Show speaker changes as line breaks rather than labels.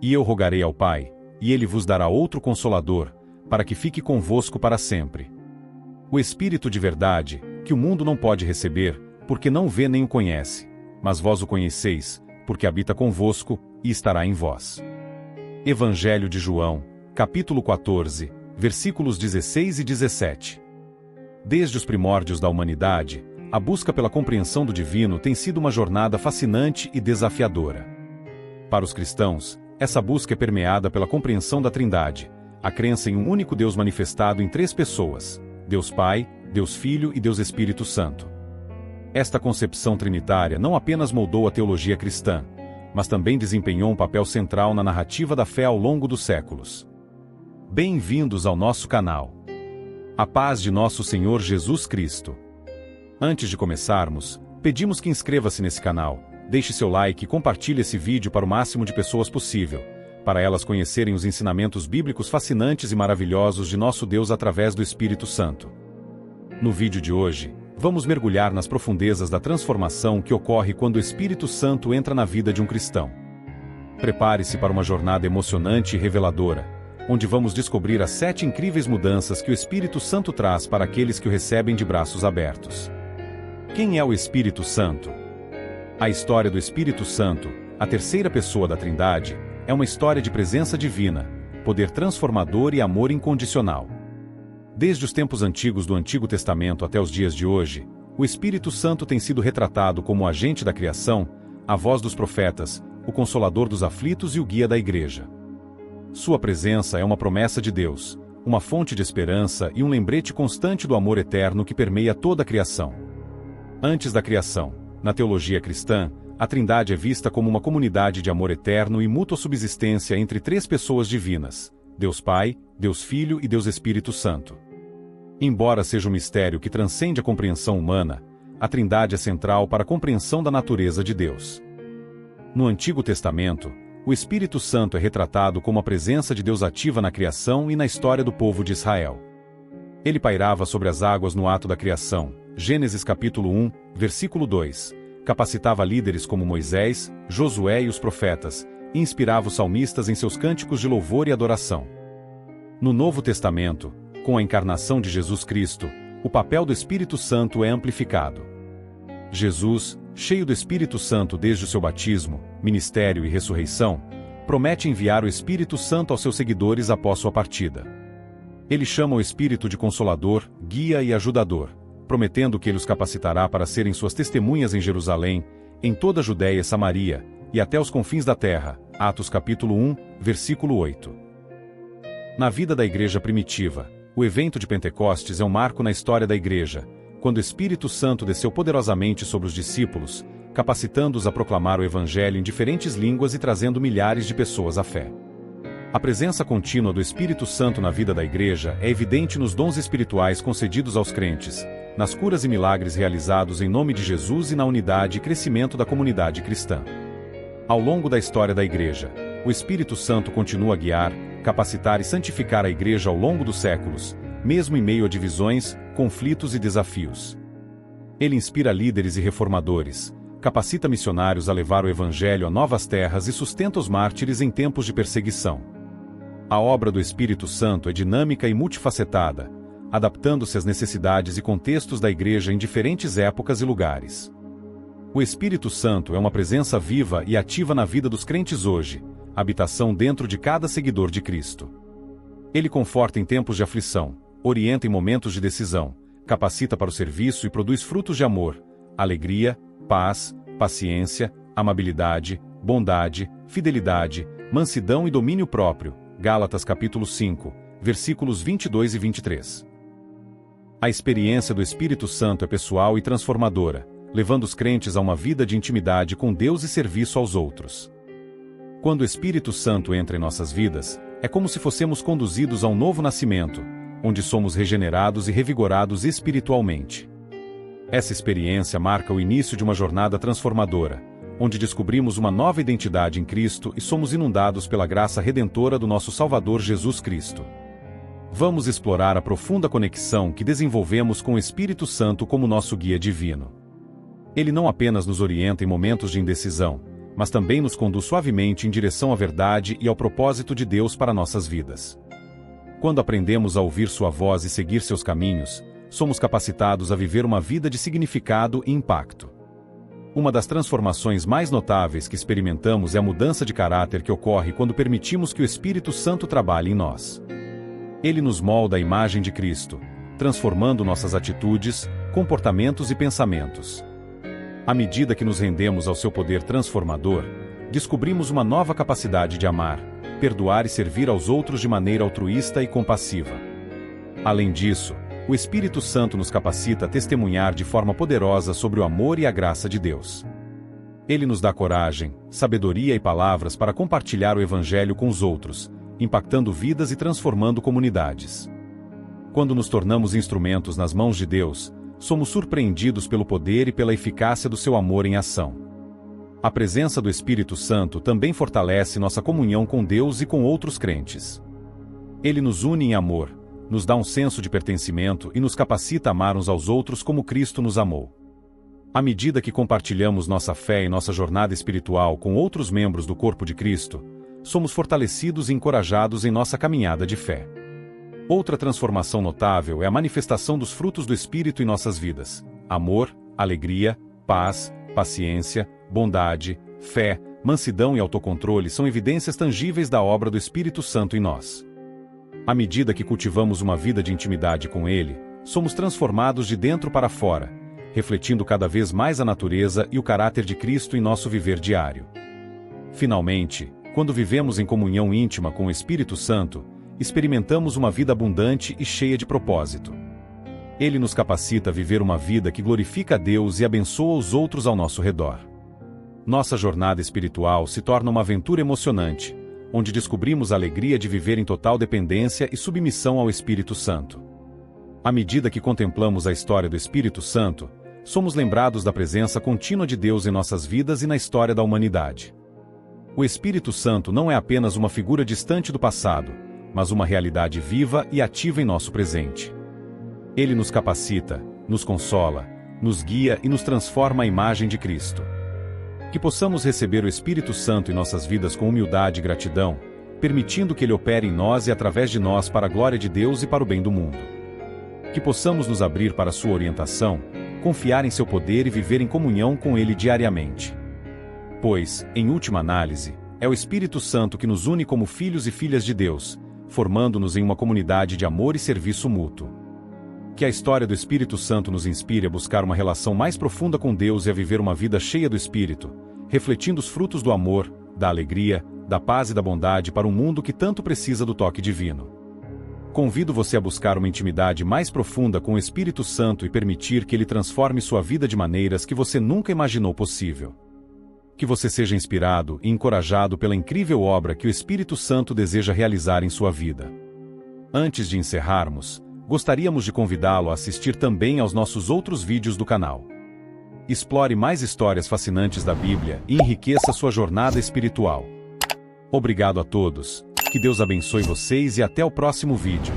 E eu rogarei ao Pai, e ele vos dará outro Consolador, para que fique convosco para sempre. O Espírito de verdade, que o mundo não pode receber, porque não vê nem o conhece, mas vós o conheceis, porque habita convosco, e estará em vós. Evangelho de João, capítulo 14, versículos 16 e 17. Desde os primórdios da humanidade, a busca pela compreensão do divino tem sido uma jornada fascinante e desafiadora. Para os cristãos, essa busca é permeada pela compreensão da Trindade, a crença em um único Deus manifestado em três pessoas: Deus Pai, Deus Filho e Deus Espírito Santo. Esta concepção trinitária não apenas moldou a teologia cristã, mas também desempenhou um papel central na narrativa da fé ao longo dos séculos. Bem-vindos ao nosso canal. A paz de nosso Senhor Jesus Cristo. Antes de começarmos, pedimos que inscreva-se nesse canal, deixe seu like e compartilhe esse vídeo para o máximo de pessoas possível, para elas conhecerem os ensinamentos bíblicos fascinantes e maravilhosos de nosso Deus através do Espírito Santo. No vídeo de hoje, vamos mergulhar nas profundezas da transformação que ocorre quando o Espírito Santo entra na vida de um cristão. Prepare-se para uma jornada emocionante e reveladora, onde vamos descobrir as 7 incríveis mudanças que o Espírito Santo traz para aqueles que o recebem de braços abertos. Quem é o Espírito Santo? A história do Espírito Santo, a terceira pessoa da Trindade, é uma história de presença divina, poder transformador e amor incondicional. Desde os tempos antigos do Antigo Testamento até os dias de hoje, o Espírito Santo tem sido retratado como o agente da criação, a voz dos profetas, o consolador dos aflitos e o guia da igreja. Sua presença é uma promessa de Deus, uma fonte de esperança e um lembrete constante do amor eterno que permeia toda a criação. Antes da criação, na teologia cristã, a Trindade é vista como uma comunidade de amor eterno e mútua subsistência entre três pessoas divinas: Deus Pai, Deus Filho e Deus Espírito Santo. Embora seja um mistério que transcende a compreensão humana, a Trindade é central para a compreensão da natureza de Deus. No Antigo Testamento, o Espírito Santo é retratado como a presença de Deus ativa na criação e na história do povo de Israel. Ele pairava sobre as águas no ato da criação, Gênesis capítulo 1, versículo 2, capacitava líderes como Moisés, Josué e os profetas, e inspirava os salmistas em seus cânticos de louvor e adoração. No Novo Testamento, com a encarnação de Jesus Cristo, o papel do Espírito Santo é amplificado. Jesus, cheio do Espírito Santo desde o seu batismo, ministério e ressurreição, promete enviar o Espírito Santo aos seus seguidores após sua partida. Ele chama o Espírito de Consolador, guia e ajudador, prometendo que ele os capacitará para serem suas testemunhas em Jerusalém, em toda a Judéia e Samaria, e até os confins da terra. Atos capítulo 1, versículo 8. Na vida da igreja primitiva, o evento de Pentecostes é um marco na história da igreja, quando o Espírito Santo desceu poderosamente sobre os discípulos, capacitando-os a proclamar o Evangelho em diferentes línguas e trazendo milhares de pessoas à fé. A presença contínua do Espírito Santo na vida da igreja é evidente nos dons espirituais concedidos aos crentes, nas curas e milagres realizados em nome de Jesus e na unidade e crescimento da comunidade cristã. Ao longo da história da igreja, o Espírito Santo continua a guiar, capacitar e santificar a igreja ao longo dos séculos, mesmo em meio a divisões, conflitos e desafios. Ele inspira líderes e reformadores, capacita missionários a levar o Evangelho a novas terras e sustenta os mártires em tempos de perseguição. A obra do Espírito Santo é dinâmica e multifacetada, adaptando-se às necessidades e contextos da igreja em diferentes épocas e lugares. O Espírito Santo é uma presença viva e ativa na vida dos crentes hoje, habitação dentro de cada seguidor de Cristo. Ele conforta em tempos de aflição, orienta em momentos de decisão, capacita para o serviço e produz frutos de amor, alegria, paz, paciência, amabilidade, bondade, fidelidade, mansidão e domínio próprio. Gálatas capítulo 5, versículos 22 e 23. A experiência do Espírito Santo é pessoal e transformadora, levando os crentes a uma vida de intimidade com Deus e serviço aos outros. Quando o Espírito Santo entra em nossas vidas, é como se fossemos conduzidos a um novo nascimento, onde somos regenerados e revigorados espiritualmente. Essa experiência marca o início de uma jornada transformadora, onde descobrimos uma nova identidade em Cristo e somos inundados pela graça redentora do nosso Salvador Jesus Cristo. Vamos explorar a profunda conexão que desenvolvemos com o Espírito Santo como nosso guia divino. Ele não apenas nos orienta em momentos de indecisão, mas também nos conduz suavemente em direção à verdade e ao propósito de Deus para nossas vidas. Quando aprendemos a ouvir sua voz e seguir seus caminhos, somos capacitados a viver uma vida de significado e impacto. Uma das transformações mais notáveis que experimentamos é a mudança de caráter que ocorre quando permitimos que o Espírito Santo trabalhe em nós. Ele nos molda à imagem de Cristo, transformando nossas atitudes, comportamentos e pensamentos. À medida que nos rendemos ao seu poder transformador, descobrimos uma nova capacidade de amar, perdoar e servir aos outros de maneira altruísta e compassiva. Além disso, o Espírito Santo nos capacita a testemunhar de forma poderosa sobre o amor e a graça de Deus. Ele nos dá coragem, sabedoria e palavras para compartilhar o Evangelho com os outros, impactando vidas e transformando comunidades. Quando nos tornamos instrumentos nas mãos de Deus, somos surpreendidos pelo poder e pela eficácia do seu amor em ação. A presença do Espírito Santo também fortalece nossa comunhão com Deus e com outros crentes. Ele nos une em amor, nos dá um senso de pertencimento e nos capacita a amar uns aos outros como Cristo nos amou. À medida que compartilhamos nossa fé e nossa jornada espiritual com outros membros do corpo de Cristo, somos fortalecidos e encorajados em nossa caminhada de fé. Outra transformação notável é a manifestação dos frutos do Espírito em nossas vidas: amor, alegria, paz, paciência, bondade, fé, mansidão e autocontrole são evidências tangíveis da obra do Espírito Santo em nós. À medida que cultivamos uma vida de intimidade com Ele, somos transformados de dentro para fora, refletindo cada vez mais a natureza e o caráter de Cristo em nosso viver diário. Finalmente, quando vivemos em comunhão íntima com o Espírito Santo, experimentamos uma vida abundante e cheia de propósito. Ele nos capacita a viver uma vida que glorifica a Deus e abençoa os outros ao nosso redor. Nossa jornada espiritual se torna uma aventura emocionante, onde descobrimos a alegria de viver em total dependência e submissão ao Espírito Santo. À medida que contemplamos a história do Espírito Santo, somos lembrados da presença contínua de Deus em nossas vidas e na história da humanidade. O Espírito Santo não é apenas uma figura distante do passado, mas uma realidade viva e ativa em nosso presente. Ele nos capacita, nos consola, nos guia e nos transforma à imagem de Cristo. Que possamos receber o Espírito Santo em nossas vidas com humildade e gratidão, permitindo que Ele opere em nós e através de nós para a glória de Deus e para o bem do mundo. Que possamos nos abrir para a sua orientação, confiar em seu poder e viver em comunhão com Ele diariamente. Pois, em última análise, é o Espírito Santo que nos une como filhos e filhas de Deus, formando-nos em uma comunidade de amor e serviço mútuo. Que a história do Espírito Santo nos inspire a buscar uma relação mais profunda com Deus e a viver uma vida cheia do Espírito, refletindo os frutos do amor, da alegria, da paz e da bondade para um mundo que tanto precisa do toque divino. Convido você a buscar uma intimidade mais profunda com o Espírito Santo e permitir que ele transforme sua vida de maneiras que você nunca imaginou possível. Que você seja inspirado e encorajado pela incrível obra que o Espírito Santo deseja realizar em sua vida. Antes de encerrarmos, gostaríamos de convidá-lo a assistir também aos nossos outros vídeos do canal. Explore mais histórias fascinantes da Bíblia e enriqueça sua jornada espiritual. Obrigado a todos, que Deus abençoe vocês e até o próximo vídeo.